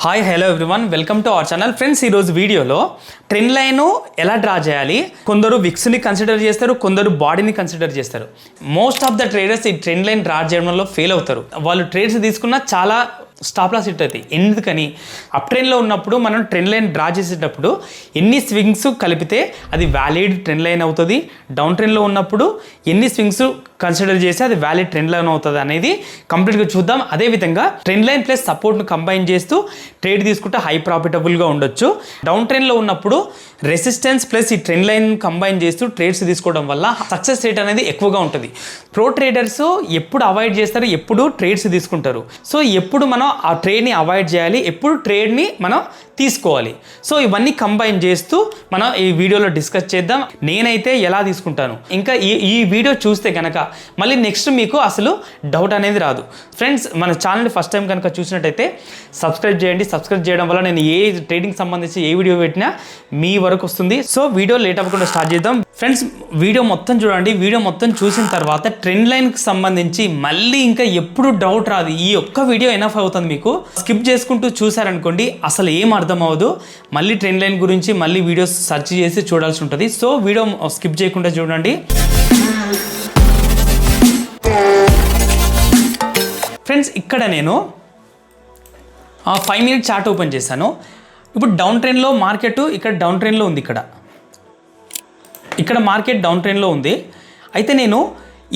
Hi hello everyone, welcome to our channel. Friends, ఈరోజు వీడియోలో trend line ఎలా draw చేయాలి. కొందరు విక్స్ని కన్సిడర్ చేస్తారు, కొందరు బాడీని కన్సిడర్ చేస్తారు. మోస్ట్ ఆఫ్ ద ట్రేడర్స్ ఈ ట్రెండ్ లైన్ డ్రా చేయడంలో ఫెయిల్ అవుతారు. వాళ్ళు ట్రేడ్స్ తీసుకున్న చాలా స్టాప్ లాస్ హిట్ అవుతాయి. ఎందుకని అప్ ట్రెండ్లో ఉన్నప్పుడు మనం ట్రెండ్ లైన్ డ్రా చేసేటప్పుడు ఎన్ని స్వింగ్స్ కలిపితే అది వ్యాలిడ్ ట్రెండ్ లైన్ అవుతుంది, డౌన్ ట్రెండ్లో ఉన్నప్పుడు ఎన్ని స్వింగ్స్ కన్సిడర్ చేసి అది వ్యాలిడ్ ట్రెండ్ లైన్ అవుతుంది అనేది కంప్లీట్గా చూద్దాం. అదేవిధంగా ట్రెండ్ లైన్ ప్లస్ సపోర్ట్ను కంబైన్ చేస్తూ ట్రేడ్ తీసుకుంటే హై ప్రాఫిటబుల్గా ఉండొచ్చు. డౌన్ ట్రెండ్లో ఉన్నప్పుడు రెసిస్టెన్స్ ప్లస్ ఈ ట్రెండ్ లైన్ కంబైన్ చేస్తూ ట్రేడ్స్ తీసుకోవడం వల్ల సక్సెస్ రేట్ అనేది ఎక్కువగా ఉంటుంది. ప్రో ట్రేడర్స్ ఎప్పుడు అవాయిడ్ చేస్తారు, ఎప్పుడు ట్రేడ్స్ తీసుకుంటారు. సో ఎప్పుడు మనం ఆ ట్రేడ్ని అవాయిడ్ చేయాలి, ఎప్పుడు ట్రేడ్ని మనం తీసుకోవాలి. సో ఇవన్నీ కంబైన్ చేస్తూ మనం ఈ వీడియోలో డిస్కస్ చేద్దాం. నేనైతే ఎలా తీసుకుంటాను, ఇంకా ఈ వీడియో చూస్తే కనుక మళ్ళీ నెక్స్ట్ మీకు అసలు డౌట్ అనేది రాదు. ఫ్రెండ్స్, మన ఛానల్ని ఫస్ట్ టైం కనుక చూసినట్టయితే సబ్స్క్రైబ్ చేయండి. సబ్స్క్రైబ్ చేయడం వల్ల నేను ఏ ట్రేడింగ్ సంబంధించి ఏ వీడియో పెట్టినా మీ వరకు వస్తుంది. సో వీడియో లేట్ అవ్వకుండా స్టార్ట్ చేద్దాం. ఫ్రెండ్స్, వీడియో మొత్తం చూడండి. వీడియో మొత్తం చూసిన తర్వాత ట్రెండ్ లైన్కి సంబంధించి మళ్ళీ ఇంకా ఎప్పుడు డౌట్ రాదు. ఈ ఒక్క వీడియో ఎనఫ్ అవుతుంది. మీకు స్కిప్ చేసుకుంటూ చూసారనుకోండి అసలు ఏం అర్థం అవ్వదు. మళ్ళీ ట్రెండ్ లైన్ గురించి మళ్ళీ వీడియోస్ సెర్చ్ చేసి చూడాల్సి ఉంటుంది. సో వీడియో స్కిప్ చేయకుండా చూడండి. ఫ్రెండ్స్, ఇక్కడ నేను 5 మినిట్ చార్ట్ ఓపెన్ చేశాను. ఇప్పుడు డౌన్ ట్రెండ్లో మార్కెట్ ఇక్కడ డౌన్ ట్రెండ్లో ఉంది. ఇక్కడ మార్కెట్ డౌన్ ట్రెండ్లో ఉంది. అయితే నేను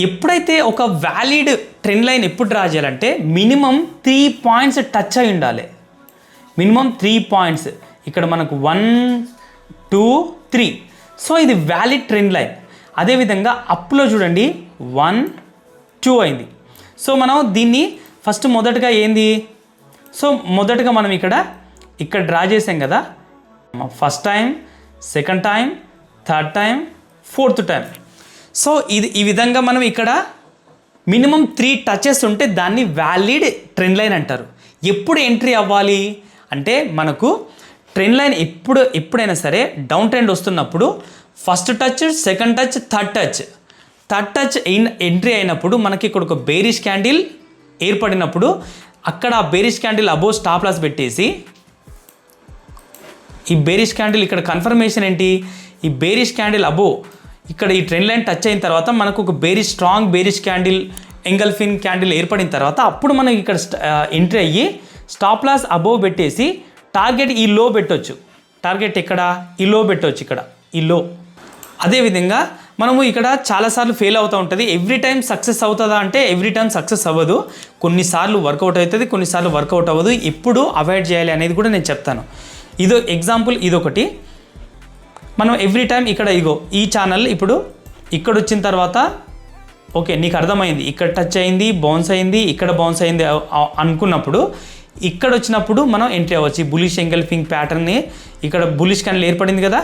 ఎప్పుడైతే ఒక వ్యాలిడ్ ట్రెండ్ లైన్ ఎప్పుడు డ్రా చేయాలంటే మినిమం 3 పాయింట్స్ టచ్ అయి ఉండాలి. Minimum 3 points. ఇక్కడ మనకు 1, 2, 3. సో ఇది వ్యాలిడ్ ట్రెండ్ లైన్. అదేవిధంగా అప్లో చూడండి 1, 2 అయింది. సో మనం దీన్ని ఫస్ట్ మొదటగా ఏంది, సో మొదటగా మనం ఇక్కడ డ్రా చేసాం కదా. First time, second time, third time, fourth time. So ఈ విధంగా మనం ఇక్కడ మినిమం 3 టచెస్ ఉంటే దాన్ని వ్యాలిడ్ ట్రెండ్ లైన్ అంటారు. ఎప్పుడు ఎంట్రీ అవ్వాలి అంటే మనకు ట్రెండ్ లైన్ ఎప్పుడైనా సరే డౌన్ ట్రెండ్ వస్తున్నప్పుడు first touch, second touch, third touch entry అయినప్పుడు మనకి ఇక్కడ ఒక బేరిష్ క్యాండిల్ ఏర్పడినప్పుడు అక్కడ ఆ bearish candle above stop loss పెట్టేసి ఈ బేరిష్ క్యాండిల్ ఇక్కడ కన్ఫర్మేషన్ ఏంటి, ఈ బేరిష్ క్యాండిల్ అబోవ్ ఇక్కడ ఈ ట్రెండ్ లైన్ టచ్ అయిన తర్వాత మనకు ఒక స్ట్రాంగ్ బేరిష్ క్యాండిల్, ఎంగల్ఫిన్ క్యాండిల్ ఏర్పడిన తర్వాత అప్పుడు మనం ఇక్కడ ఎంట్రీ అయ్యి స్టాప్ లాస్ అబోవ్ పెట్టేసి టార్గెట్ ఈ లో పెట్టవచ్చు. టార్గెట్ ఇక్కడ ఈ లో పెట్టవచ్చు, ఇక్కడ ఈ లో. అదేవిధంగా మనము ఇక్కడ చాలాసార్లు ఫెయిల్ అవుతూ ఉంటుంది. ఎవ్రీ టైం సక్సెస్ అవుతుందా అంటే ఎవ్రీ టైం సక్సెస్ అవ్వదు. కొన్నిసార్లు వర్కౌట్ అవుతుంది, కొన్నిసార్లు వర్కౌట్ అవ్వదు. ఎప్పుడు అవాయిడ్ చేయాలి అనేది కూడా నేను చెప్తాను. ఇదో ఎగ్జాంపుల్, ఇదొకటి. మనం ఎవ్రీ టైం ఇక్కడ ఈ ఛానల్ ఇప్పుడు ఇక్కడ వచ్చిన తర్వాత ఓకే నీకు అర్థమైంది, ఇక్కడ టచ్ అయింది, బౌన్స్ అయింది, ఇక్కడ బౌన్స్ అయింది అనుకున్నప్పుడు ఇక్కడ వచ్చినప్పుడు మనం ఎంట్రీ అవ్వచ్చు. ఈ బులిష్ ఎంగల్ఫింగ్ ప్యాటర్న్ని ఇక్కడ బులిష్ క్యాండిల్ ఏర్పడింది కదా.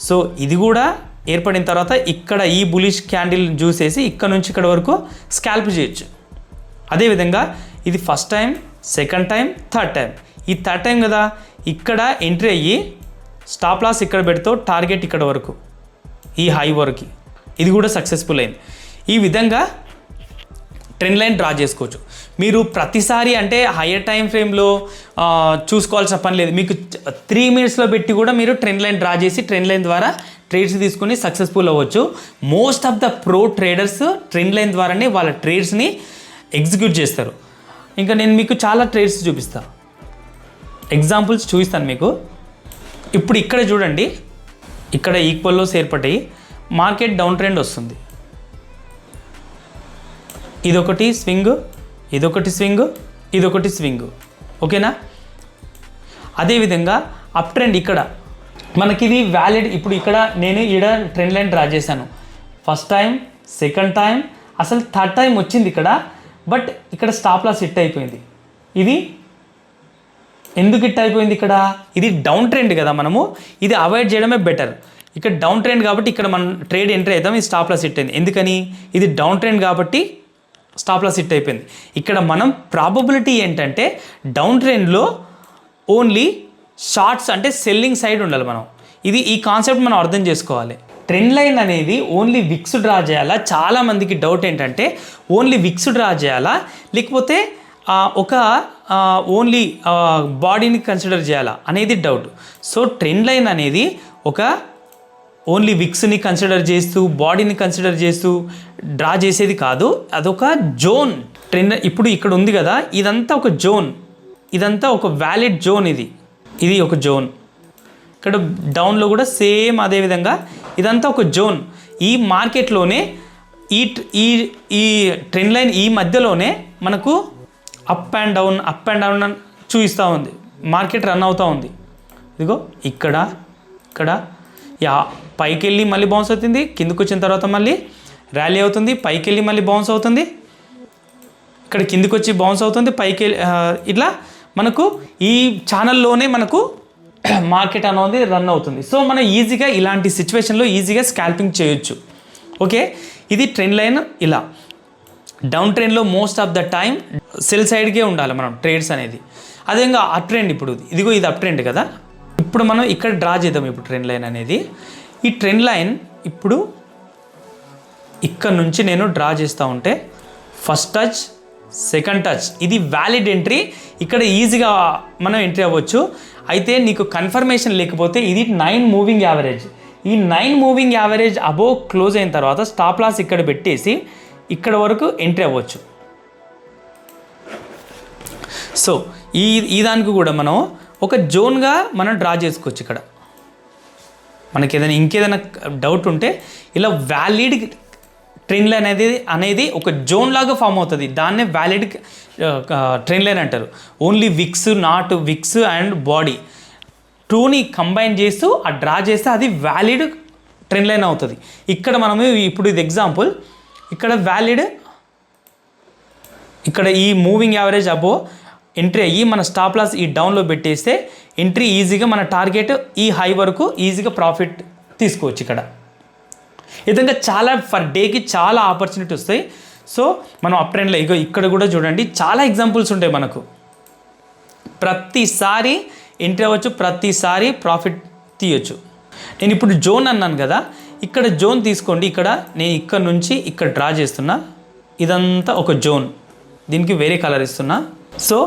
సో ఇది కూడా ఏర్పడిన తర్వాత ఇక్కడ ఈ బులిష్ క్యాండిల్ చూసేసి ఇక్కడ నుంచి ఇక్కడ వరకు స్కాల్ప్ చేయొచ్చు. అదేవిధంగా ఇది first time, second time, third time. ఈ థర్డ్ టైం కదా, ఇక్కడ ఎంట్రీ అయ్యి స్టాప్ లాస్ ఇక్కడ పెడుతూ టార్గెట్ ఇక్కడ వరకు, ఈ హై వరకు. ఇది కూడా సక్సెస్ఫుల్ అయింది. ఈ విధంగా ట్రెండ్ లైన్ డ్రా చేసుకోవచ్చు. మీరు ప్రతిసారి అంటే హయ్యర్ టైం ఫ్రేమ్లో చూసుకోవాల్సిన పని లేదు. మీకు 3 మినిట్స్లో పెట్టి కూడా మీరు ట్రెండ్ లైన్ డ్రా చేసి ట్రెండ్ లైన్ ద్వారా ట్రేడ్స్ తీసుకుని సక్సెస్ఫుల్ అవ్వచ్చు. Most of the pro traders trend line ద్వారానే వాళ్ళ ట్రేడ్స్ని ఎగ్జిక్యూట్ చేస్తారు. ఇంకా నేను మీకు చాలా ట్రేడ్స్ చూపిస్తాను, ఎగ్జాంపుల్స్ చూపిస్తాను మీకు. ఇప్పుడు ఇక్కడ చూడండి, ఇక్కడ ఈక్వల్లోస్ ఏర్పడి మార్కెట్ డౌన్ ట్రెండ్ వస్తుంది. ఇదొకటి స్వింగ్, ఇదొకటి స్వింగ్, ఇదొకటి స్వింగ్. ఓకేనా? అదేవిధంగా అప్ ట్రెండ్ ఇక్కడ మనకి ఇది వ్యాలిడ్. ఇప్పుడు ఇక్కడ నేను ట్రెండ్ లైన్ డ్రా చేశాను. ఫస్ట్ టైం, సెకండ్ టైం, అసలు థర్డ్ టైం వచ్చింది ఇక్కడ. బట్ ఇక్కడ స్టాప్ లాస్ హిట్ అయిపోయింది. ఇది ఎందుకు హిట్ అయిపోయింది? ఇక్కడ ఇది డౌన్ ట్రెండ్ కదా, మనము ఇది అవాయిడ్ చేయడమే బెటర్. ఇక్కడ డౌన్ ట్రెండ్ కాబట్టి ఇక్కడ మనం ట్రేడ్ ఎంట్రీ అవుతాం. ఇది స్టాప్ లాస్ హిట్ అయింది. ఎందుకని? ఇది డౌన్ ట్రెండ్ కాబట్టి స్టాప్ లాస్ హిట్ అయిపోయింది. ఇక్కడ మనం ప్రాబబిలిటీ ఏంటంటే డౌన్ ట్రెండ్లో ఓన్లీ షార్ట్స్ అంటే సెల్లింగ్ సైడ్ ఉండాలి. ఈ కాన్సెప్ట్ మనం అర్థం చేసుకోవాలి. ట్రెండ్ లైన్ అనేది ఓన్లీ విక్స్ డ్రా చేయాలా? చాలామందికి డౌట్ ఏంటంటే ఓన్లీ విక్స్ డ్రా చేయాలా, లేకపోతే ఒక ఓన్లీ బాడీని కన్సిడర్ చేయాలా అనేది డౌట్. సో ట్రెండ్ లైన్ అనేది ఒక ఓన్లీ విక్స్ని కన్సిడర్ చేస్తూ బాడీని కన్సిడర్ చేస్తూ డ్రా చేసేది కాదు, అదొక జోన్. ట్రెండ్ ఇప్పుడు ఇక్కడ ఉంది కదా, ఇదంతా ఒక జోన్, ఇదంతా ఒక వ్యాలిడ్ జోన్. ఇది ఒక జోన్. ఇక్కడ డౌన్లో కూడా సేమ్ అదేవిధంగా ఇదంతా ఒక జోన్. ఈ మార్కెట్లోనే ఈ ఈ ట్రెండ్ లైన్ ఈ మధ్యలోనే మనకు అప్ అండ్ డౌన్ చూపిస్తూ ఉంది. మార్కెట్ రన్ అవుతూ ఉంది. ఇదిగో ఇక్కడ పైకి వెళ్ళి మళ్ళీ బౌన్స్ అవుతుంది, కిందకు వచ్చిన తర్వాత మళ్ళీ ర్యాలీ అవుతుంది, పైకి వెళ్ళి మళ్ళీ బౌన్స్ అవుతుంది, ఇక్కడ కిందకు వచ్చి బౌన్స్ అవుతుంది, పైకి ఇట్లా మనకు ఈ ఛానల్లోనే మనకు మార్కెట్ అనేది రన్ అవుతుంది. సో మనం ఈజీగా ఇలాంటి సిచ్యువేషన్లో ఈజీగా స్కాల్పింగ్ చేయొచ్చు. ఓకే, ఇది ట్రెండ్ లైన్. ఇలా డౌన్ ట్రెండ్లో most of the time sell సైడ్కే ఉండాలి మనం ట్రేడ్స్ అనేది. అదేవిధంగా అప్ ట్రెండ్, ఇప్పుడు ఇదిగో ఇది అప్ ట్రెండ్ కదా, ఇప్పుడు మనం ఇక్కడ డ్రా చేద్దాం. ఇప్పుడు ట్రెండ్ లైన్ అనేది, ఈ ట్రెండ్ లైన్ ఇప్పుడు ఇక్కడ నుంచి నేను డ్రా చేస్తూ ఉంటే ఫస్ట్ టచ్, సెకండ్ టచ్, ఇది వ్యాలిడ్ ఎంట్రీ. ఇక్కడ ఈజీగా మనం ఎంట్రీ అవ్వచ్చు. అయితే నీకు కన్ఫర్మేషన్ లేకపోతే ఇది 9 మూవింగ్ యావరేజ్. ఈ 9 మూవింగ్ యావరేజ్ అబోవ్ క్లోజ్ అయిన తర్వాత స్టాప్ లాస్ ఇక్కడ పెట్టేసి ఇక్కడ వరకు ఎంట్రీ అవ్వచ్చు. సో ఈ దానికి కూడా మనం ఒక జోన్గా మనం డ్రా చేసుకోవచ్చు. ఇక్కడ మనకి ఇంకేదైనా డౌట్ ఉంటే ఇలా వ్యాలిడ్ ట్రెండ్ లైన్ అనేది ఒక జోన్ లాగా ఫామ్ అవుతుంది. దాన్నే వ్యాలిడ్ ట్రెండ్ లైన్ అంటారు. Only wicks, not wicks and body టూని కంబైన్ చేస్తూ డ్రా చేస్తే అది వ్యాలిడ్ ట్రెండ్ లైన్ అవుతుంది. ఇక్కడ మనము ఇప్పుడు ఇది ఎగ్జాంపుల్, ఇక్కడ వ్యాలిడ్, ఇక్కడ ఈ మూవింగ్ యావరేజ్ అబో ఎంట్రీ అయ్యి మన స్టాప్ లాస్ ఈ డౌన్లో పెట్టేస్తే ఎంట్రీ ఈజీగా మన టార్గెట్ ఈ హై వరకు ఈజీగా ప్రాఫిట్ తీసుకోవచ్చు. ఇక్కడ ఈ విధంగా చాలా ఫర్ డేకి చాలా ఆపర్చునిటీ వస్తాయి. సో మనం అప్ ట్రెండ్లో ఇక్కడ కూడా చూడండి చాలా ఎగ్జాంపుల్స్ ఉంటాయి మనకు. ప్రతిసారి ఎంట్రీ అవ్వచ్చు, ప్రతిసారి ప్రాఫిట్ తీయొచ్చు. నేను ఇప్పుడు జోన్ అన్నాను కదా, ఇక్కడ జోన్ తీసుకోండి. ఇక్కడ నేను ఇక్కడ నుంచి ఇక్కడ డ్రా చేస్తున్నా, ఇదంతా ఒక జోన్, దీనికి వేరే కలర్ ఇస్తున్నా. సో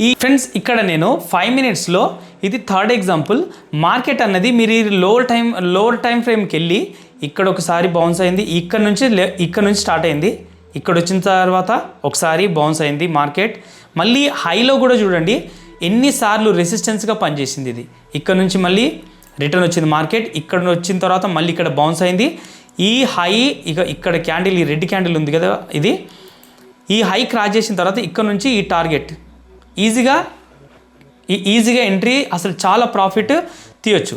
ఈ ఫ్రెండ్స్ ఇక్కడ నేను 5 మినిట్స్లో ఇది థర్డ్ ఎగ్జాంపుల్. మార్కెట్ అన్నది మీరు లోవర్ టైం ఫ్రేమ్కి వెళ్ళి ఇక్కడ ఒకసారి బౌన్స్ అయింది, ఇక్కడ నుంచి స్టార్ట్ అయింది, ఇక్కడ వచ్చిన తర్వాత ఒకసారి బౌన్స్ అయింది మార్కెట్. మళ్ళీ హైలో కూడా చూడండి ఎన్నిసార్లు రెసిస్టెన్స్గా పనిచేసింది. ఇది ఇక్కడ నుంచి మళ్ళీ రిటర్న్ వచ్చింది మార్కెట్, ఇక్కడ వచ్చిన తర్వాత మళ్ళీ ఇక్కడ బౌన్స్ అయింది. ఈ హై ఇక్కడ క్యాండిల్, ఈ రెడ్ క్యాండిల్ ఉంది కదా, ఇది ఈ హై క్రాస్ చేసిన తర్వాత ఇక్కడ నుంచి ఈ టార్గెట్ ఈజీగా ఎంట్రీ, అసలు చాలా ప్రాఫిట్ తీయొచ్చు.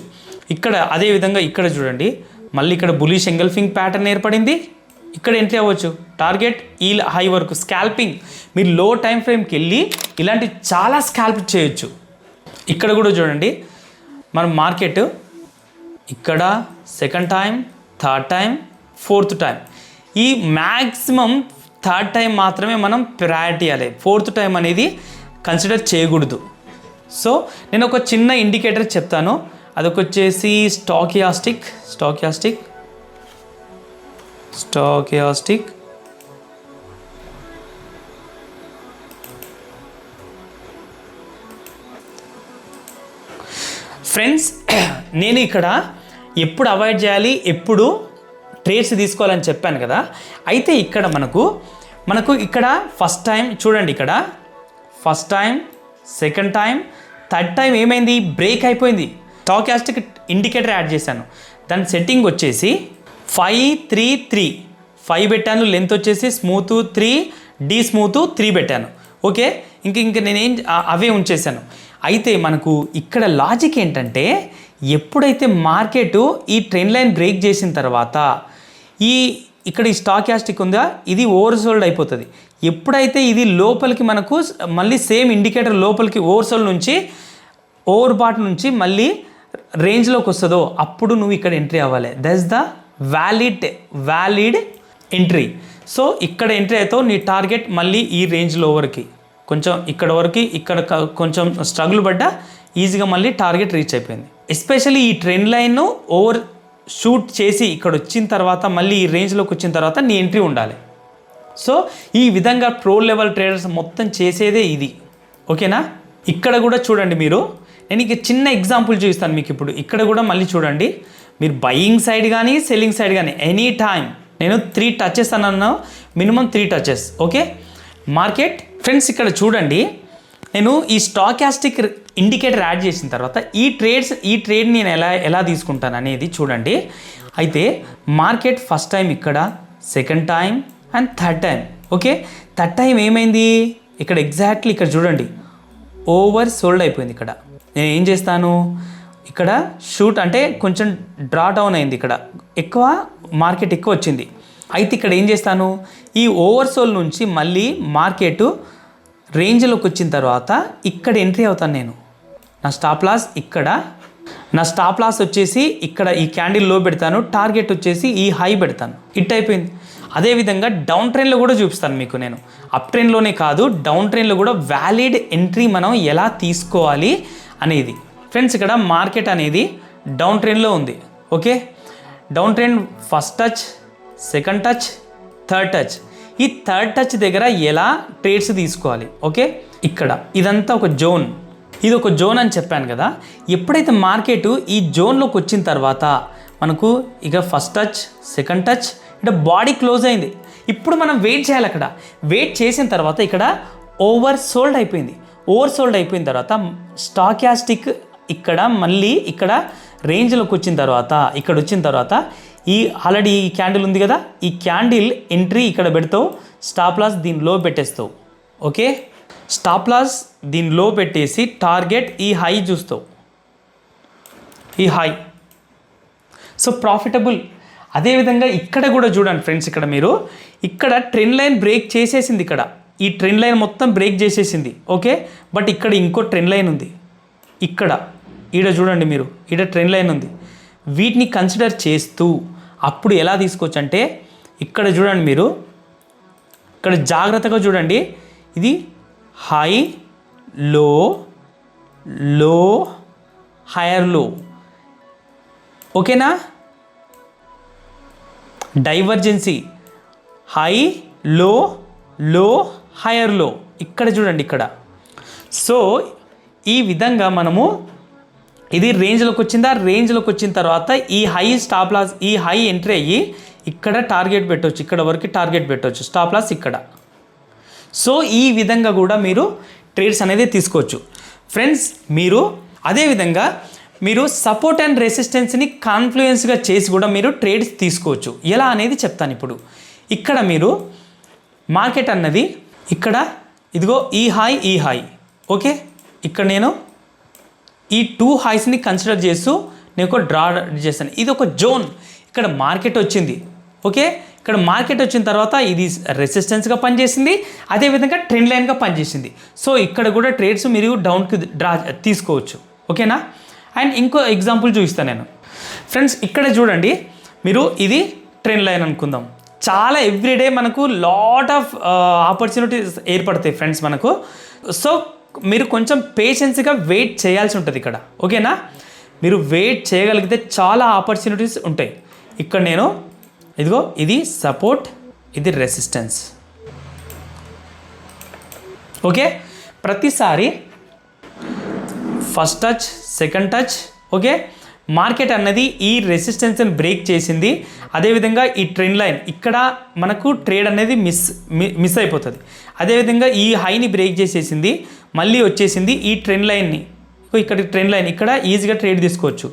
ఇక్కడ అదేవిధంగా ఇక్కడ చూడండి మళ్ళీ ఇక్కడ బులిష్ ఎంగల్ఫింగ్ ప్యాటర్న్ ఏర్పడింది, ఇక్కడ ఎంట్రీ అవ్వచ్చు. టార్గెట్ ఈ హై వరకు స్కాల్పింగ్, మీరు లో టైం ఫ్రేమ్కి వెళ్ళి ఇలాంటి చాలా స్కాల్ప్ చేయొచ్చు. ఇక్కడ కూడా చూడండి మన మార్కెట్ ఇక్కడ second time, third time, fourth time, ఈ మ్యాక్సిమం థర్డ్ టైం మాత్రమే మనం ప్రయారిటీ ఇవ్వాలి. ఫోర్త్ టైం అనేది కన్సిడర్ చేయకూడదు. సో నేను ఒక చిన్న ఇండికేటర్ చెప్తాను, అదొకొచ్చేసి స్టాకియాస్టిక్. ఫ్రెండ్స్ నేను ఇక్కడ ఎప్పుడు అవాయిడ్ చేయాలి, ఎప్పుడు ట్రేడ్స్ తీసుకోవాలని చెప్పాను కదా. అయితే ఇక్కడ మనకు ఇక్కడ ఫస్ట్ టైం చూడండి, ఇక్కడ first time, second time, third time ఏమైంది, బ్రేక్ అయిపోయింది. స్టాకియాస్టిక్ ఇండికేటర్ యాడ్ చేశాను, దాని సెట్టింగ్ వచ్చేసి 5-3-3 5 పెట్టాను, లెంత్ వచ్చేసి స్మూత్ 3, డీ స్మూత్ 3 పెట్టాను. ఓకే, ఇంక నేనేం అవే ఉంచేసాను. అయితే మనకు ఇక్కడ లాజిక్ ఏంటంటే, ఎప్పుడైతే మార్కెట్ ఈ ట్రెండ్ లైన్ బ్రేక్ చేసిన తర్వాత ఇక్కడ ఈ స్టాకియాస్టిక్ ఉందా, ఇది ఓవర్సోల్డ్ అయిపోతుంది. ఎప్పుడైతే ఇది లోపలికి మనకు మళ్ళీ సేమ్ ఇండికేటర్ లోపలికి ఓవర్ బాట్ నుంచి మళ్ళీ రేంజ్లోకి వస్తుందో అప్పుడు నువ్వు ఇక్కడ ఎంట్రీ అవ్వాలి. That's the valid entry. So ఇక్కడ ఎంట్రీ అవుతావు, నీ టార్గెట్ మళ్ళీ ఈ రేంజ్లో వరకు కొంచెం ఇక్కడ వరకు, ఇక్కడ కొంచెం స్ట్రగుల్ పడ్డా ఈజీగా మళ్ళీ టార్గెట్ రీచ్ అయిపోయింది. ఎస్పెషల్లీ ఈ ట్రెండ్ లైన్ను షూట్ చేసి ఇక్కడ వచ్చిన తర్వాత మళ్ళీ ఈ రేంజ్లోకి వచ్చిన తర్వాత నీ ఎంట్రీ ఉండాలి. సో ఈ విధంగా ప్రో లెవెల్ ట్రేడర్స్ మొత్తం చేసేదే ఇది. ఓకేనా? ఇక్కడ కూడా చూడండి మీరు, నేను ఇక చిన్న ఎగ్జాంపుల్ చూపిస్తాను మీకు ఇప్పుడు. ఇక్కడ కూడా మళ్ళీ చూడండి, మీరు బయింగ్ సైడ్ కానీ సెల్లింగ్ సైడ్ కానీ ఎనీ టైం నేను 3 టచెస్ అన్నాను, minimum 3 touches. Okay, market friends ఇక్కడ చూడండి, నేను ఈ స్టాకాస్టిక్ ఇండికేటర్ యాడ్ చేసిన తర్వాత ఈ ట్రేడ్ నేను ఎలా తీసుకుంటాను అనేది చూడండి. అయితే మార్కెట్ ఫస్ట్ టైం ఇక్కడ, second time and third time. Okay, third time ఏమైంది ఇక్కడ ఎగ్జాక్ట్లీ ఇక్కడ చూడండి, ఓవర్ సోల్డ్ అయిపోయింది. ఇక్కడ నేను ఏం చేస్తాను, ఇక్కడ షూట్ అంటే కొంచెం డ్రా డౌన్ అయింది, ఇక్కడ ఎక్కువ మార్కెట్ ఎక్కువ వచ్చింది. అయితే ఇక్కడ ఏం చేస్తాను, ఈ ఓవర్ సోల్ నుంచి మళ్ళీ మార్కెట్ రేంజ్లోకి వచ్చిన తర్వాత ఇక్కడ ఎంట్రీ అవుతాను నేను. నా స్టాప్ లాస్ ఇక్కడ, నా స్టాప్ లాస్ వచ్చేసి ఇక్కడ ఈ క్యాండిల్ లో పెడతాను, టార్గెట్ వచ్చేసి ఈ హై పెడతాను. హిట్ అయిపోయింది. అదేవిధంగా డౌన్ ట్రెండ్లో కూడా చూపిస్తాను మీకు నేను. అప్ ట్రెండ్లోనే కాదు, డౌన్ ట్రెండ్లో కూడా వ్యాలిడ్ ఎంట్రీ మనం ఎలా తీసుకోవాలి అనేది. ఫ్రెండ్స్ ఇక్కడ మార్కెట్ అనేది డౌన్ ట్రెండ్లో ఉంది. Okay, down trend first touch, second touch, third touch. ఈ థర్డ్ టచ్ దగ్గర ఎలా ట్రేడ్స్ తీసుకోవాలి. ఓకే, ఇక్కడ ఇదంతా ఒక జోన్, ఇది ఒక జోన్ అని చెప్పాను కదా. ఎప్పుడైతే మార్కెట్ ఈ జోన్లోకి వచ్చిన తర్వాత మనకు ఇక ఫస్ట్ టచ్, సెకండ్ టచ్, అంటే బాడీ క్లోజ్ అయింది. ఇప్పుడు మనం వెయిట్ చేయాలి. అక్కడ వెయిట్ చేసిన తర్వాత ఇక్కడ ఓవర్ సోల్డ్ అయిపోయింది. ఓవర్ సోల్డ్ అయిపోయిన తర్వాత స్టాకాస్టిక్ ఇక్కడ మళ్ళీ ఇక్కడ రేంజ్లోకి వచ్చిన తర్వాత, ఇక్కడ వచ్చిన తర్వాత ఈ ఆల్రెడీ ఈ క్యాండిల్ ఉంది కదా, ఈ క్యాండిల్ ఎంట్రీ ఇక్కడ పెడతావు, స్టాప్ లాస్ దీనిలో పెట్టేస్తావు. ఓకే, స్టాప్ లాస్ దీనిలో పెట్టేసి టార్గెట్ ఈ హై చూస్తావు, ఈ హై. So profitable. అదేవిధంగా ఇక్కడ కూడా చూడండి ఫ్రెండ్స్, ఇక్కడ మీరు ఇక్కడ ట్రెండ్ లైన్ బ్రేక్ చేసేసింది. ఇక్కడ ఈ ట్రెండ్ లైన్ మొత్తం బ్రేక్ చేసేసింది. ఓకే, బట్ ఇక్కడ ఇంకో ట్రెండ్ లైన్ ఉంది. ఇక్కడ ఈడ చూడండి మీరు, ఈడ ట్రెండ్ లైన్ ఉంది. వీటిని కన్సిడర్ చేస్తూ అప్పుడు ఎలా తీసుకోవచ్చు అంటే ఇక్కడ చూడండి మీరు, ఇక్కడ జాగ్రత్తగా చూడండి, ఇది హై, లో, లో, హైయర్ లో. ఓకేనా? డైవర్జెన్సీ హై, లో, లో, హైయర్ లో. ఇక్కడ చూడండి ఇక్కడ. సో ఈ విధంగా మనము ఇది రేంజ్లోకి వచ్చిందా, రేంజ్లోకి వచ్చిన తర్వాత ఈ హై స్టాప్ లాస్, ఈ హై ఎంట్రీ అయ్యి ఇక్కడ టార్గెట్ పెట్టవచ్చు, ఇక్కడ వరకు టార్గెట్ పెట్టవచ్చు, స్టాప్ లాస్ ఇక్కడ. సో ఈ విధంగా కూడా మీరు ట్రేడ్స్ అనేది తీసుకోవచ్చు ఫ్రెండ్స్. మీరు అదేవిధంగా మీరు సపోర్ట్ అండ్ రెసిస్టెన్స్ని కాన్ఫ్లుయెన్స్గా చేసి కూడా మీరు ట్రేడ్స్ తీసుకోవచ్చు. ఎలా అనేది చెప్తాను ఇప్పుడు. ఇక్కడ మీరు మార్కెట్ అన్నది ఇక్కడ ఇదిగో ఈ హై, ఈ హై. ఓకే, ఇక్కడ నేను ఈ 2 హైస్ని కన్సిడర్ చేస్తూ నేను ఒక డ్రా చేస్తాను. ఇది ఒక జోన్. ఇక్కడ మార్కెట్ వచ్చింది. ఓకే, ఇక్కడ మార్కెట్ వచ్చిన తర్వాత ఇది రెసిస్టెన్స్గా పనిచేసింది, అదేవిధంగా ట్రెండ్ లైన్గా పనిచేసింది. సో ఇక్కడ కూడా ట్రేడ్స్ మీరు డౌన్కి డ్రా తీసుకోవచ్చు. ఓకేనా? అండ్ ఇంకో ఎగ్జాంపుల్ చూపిస్తాను నేను ఫ్రెండ్స్. ఇక్కడ చూడండి మీరు, ఇది ట్రెండ్ లైన్ అనుకుందాం. చాలా ఎవ్రీడే మనకు లాట్ ఆఫ్ ఆపర్చునిటీస్ ఏర్పడతాయి ఫ్రెండ్స్ మనకు. సో మీరు కొంచెం పేషెన్స్గా వెయిట్ చేయాల్సి ఉంటుంది ఇక్కడ. ఓకేనా? మీరు వెయిట్ చేయగలిగితే చాలా ఆపర్చునిటీస్ ఉంటాయి. ఇక్కడ నేను ఇదిగో ఇది సపోర్ట్, ఇది రెసిస్టెన్స్. ఓకే, ప్రతిసారి first touch, second touch. Okay, market అన్నది ఈ రెసిస్టెన్స్ని బ్రేక్ చేసింది. అదేవిధంగా ఈ ట్రెండ్ లైన్ ఇక్కడ మనకు ట్రేడ్ అనేది మిస్ అయిపోతుంది. అదేవిధంగా ఈ హైని బ్రేక్ చేసేసింది, మళ్ళీ వచ్చేసింది ఈ ట్రెండ్ లైన్ని. ఇక్కడ ట్రెండ్ లైన్ ఇక్కడ ఈజీగా ట్రేడ్ తీసుకోవచ్చు,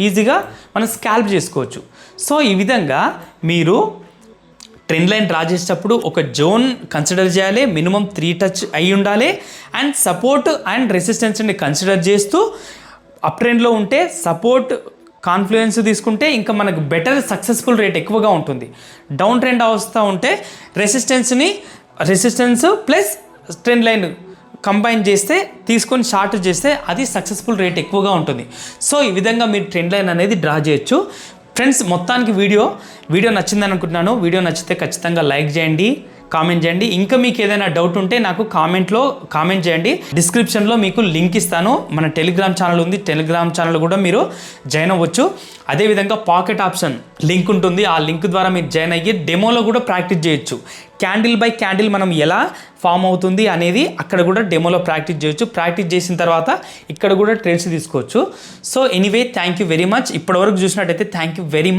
ఈజీగా మనం స్కాల్ప్ చేసుకోవచ్చు. సో ఈ విధంగా మీరు ట్రెండ్ లైన్ డ్రా చేసేటప్పుడు ఒక జోన్ కన్సిడర్ చేయాలి, మినిమం 3 టచ్ అయి ఉండాలి. అండ్ సపోర్ట్ అండ్ రెసిస్టెన్స్ని కన్సిడర్ చేస్తూ అప్ ట్రెండ్లో ఉంటే సపోర్ట్ కాన్ఫ్లుయెన్స్ తీసుకుంటే ఇంకా మనకు బెటర్ సక్సెస్ఫుల్ రేట్ ఎక్కువగా ఉంటుంది. డౌన్ ట్రెండ్ వస్తూ ఉంటే resistance plus trend line combine చేస్తే తీసుకొని షార్ట్ చేస్తే అది సక్సెస్ఫుల్ రేట్ ఎక్కువగా ఉంటుంది. సో ఈ విధంగా మీరు ట్రెండ్ లైన్ అనేది డ్రా చేయొచ్చు ఫ్రెండ్స్. మొత్తానికి వీడియో నచ్చిందని అనుకుంటున్నాను. వీడియో నచ్చితే ఖచ్చితంగా లైక్ చేయండి, కామెంట్ చేయండి. ఇంకా మీకు ఏదైనా డౌట్ ఉంటే నాకు కామెంట్లో కామెంట్ చేయండి. డిస్క్రిప్షన్లో మీకు లింక్ ఇస్తాను. మన టెలిగ్రామ్ ఛానల్ ఉంది, టెలిగ్రామ్ ఛానల్ కూడా మీరు జాయిన్ అవ్వచ్చు. అదేవిధంగా పాకెట్ ఆప్షన్ లింక్ ఉంటుంది. ఆ లింక్ ద్వారా మీరు జాయిన్ అయ్యి డెమోలో కూడా ప్రాక్టీస్ చేయొచ్చు. క్యాండిల్ బై క్యాండిల్ మనం ఎలా ఫామ్ అవుతుంది అనేది అక్కడ కూడా డెమోలో ప్రాక్టీస్ చేయొచ్చు. ప్రాక్టీస్ చేసిన తర్వాత ఇక్కడ కూడా ట్రేడ్స్ తీసుకోవచ్చు. So anyway thank you very much. ఇప్పటివరకు చూసినట్టయితే థ్యాంక్ యూ వెరీ మచ్.